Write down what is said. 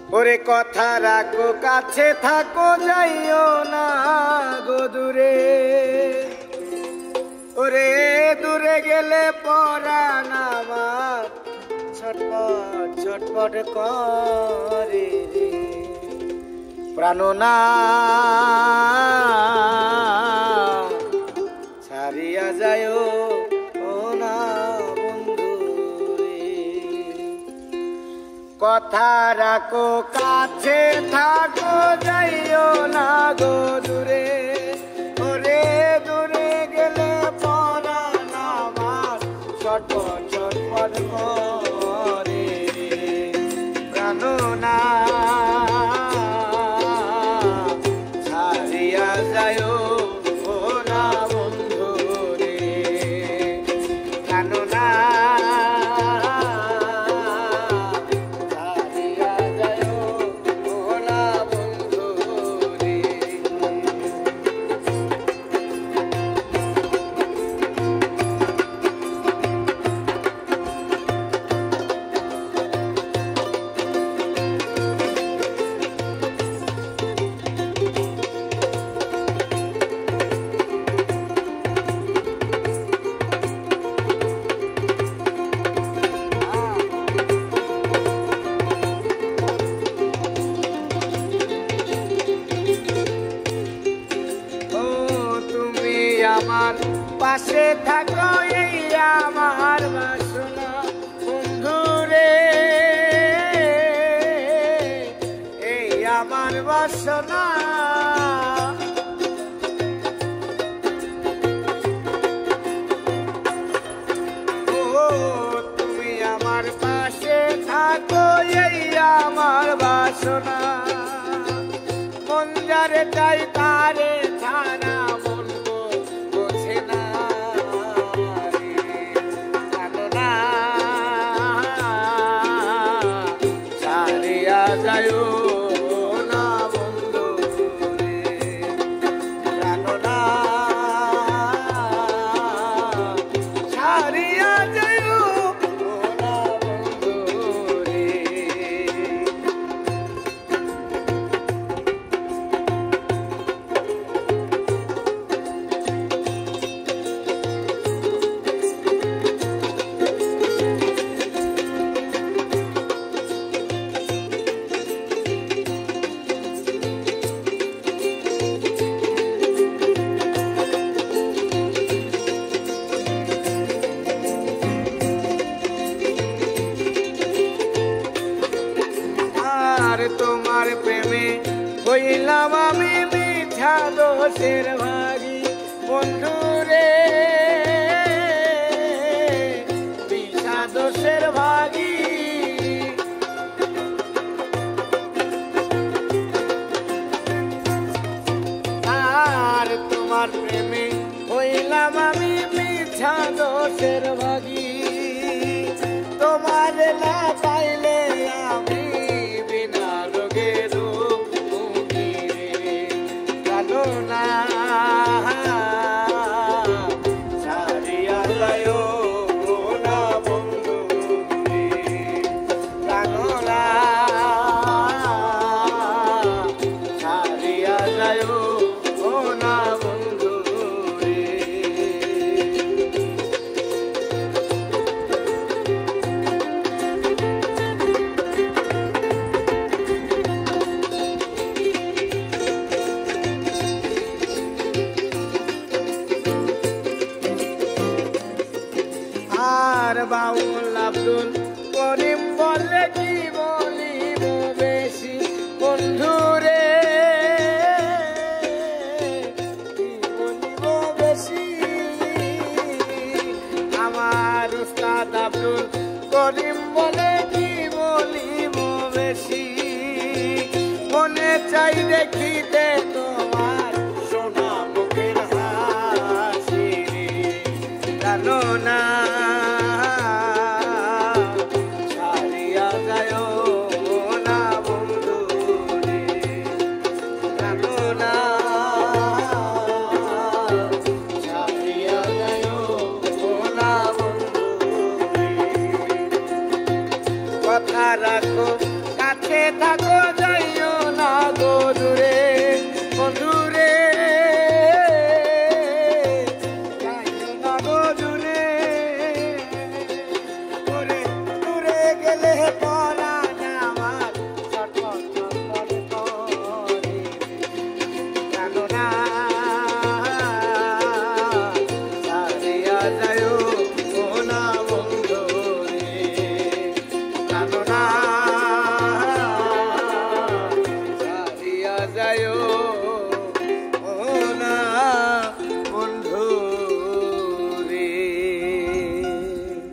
ওরে কথা রাখো কাছে থাকো যাইও না গো দূরে ওরে দূরে গেলে পরাণ আমার ছটপট ছটপট করে রে প্রাণনা ছাড়িয়া যাইও না বন্ধু রে কথা রাখো কাছে থাকো যাইও না গো দূরে ওরে দূরে গেলে পরাণ আমার ছটপট ছটপট করে প্রাণনা ছাড়িয়া যাইও না বন্ধু রে প্রাণনা আমার পাশে থাকো এই আমার বাসনা বন্ধু রে এই আমার বাসনা ও তুমি আমার পাশে থাকো এই আমার বাসনা মন যারে চাই তারে ছাড়া যাইও না বন্ধু রে প্রাণনা ছাড়িয়া যাইও না বন্ধু রে তোমার প্রেমে হইলাম আমি মিঠা দোষের ভাগী বন্ধু রে মিঠা দোষের ভাগী আর তোমার প্রেমে হইলাম আমি মিঠা দোষের ভাগী তোমার না পাইলে আমি না ছাড়িয়া যাইও না বন্ধু রে প্রাণনা ছাড়িয়া যাইও না বন্ধু রে আর বাউল আব্দুল করিম বলে কি বলিব বেশি বন্ধু রে কি বলিব বেশি আমার উস্তাদ আব্দুল করিম বলে কি বলিব বেশি মনে চাই দেখিতে তোমার সোনা মুখের হাসি জানো না কথা রাখো কাছে থাকো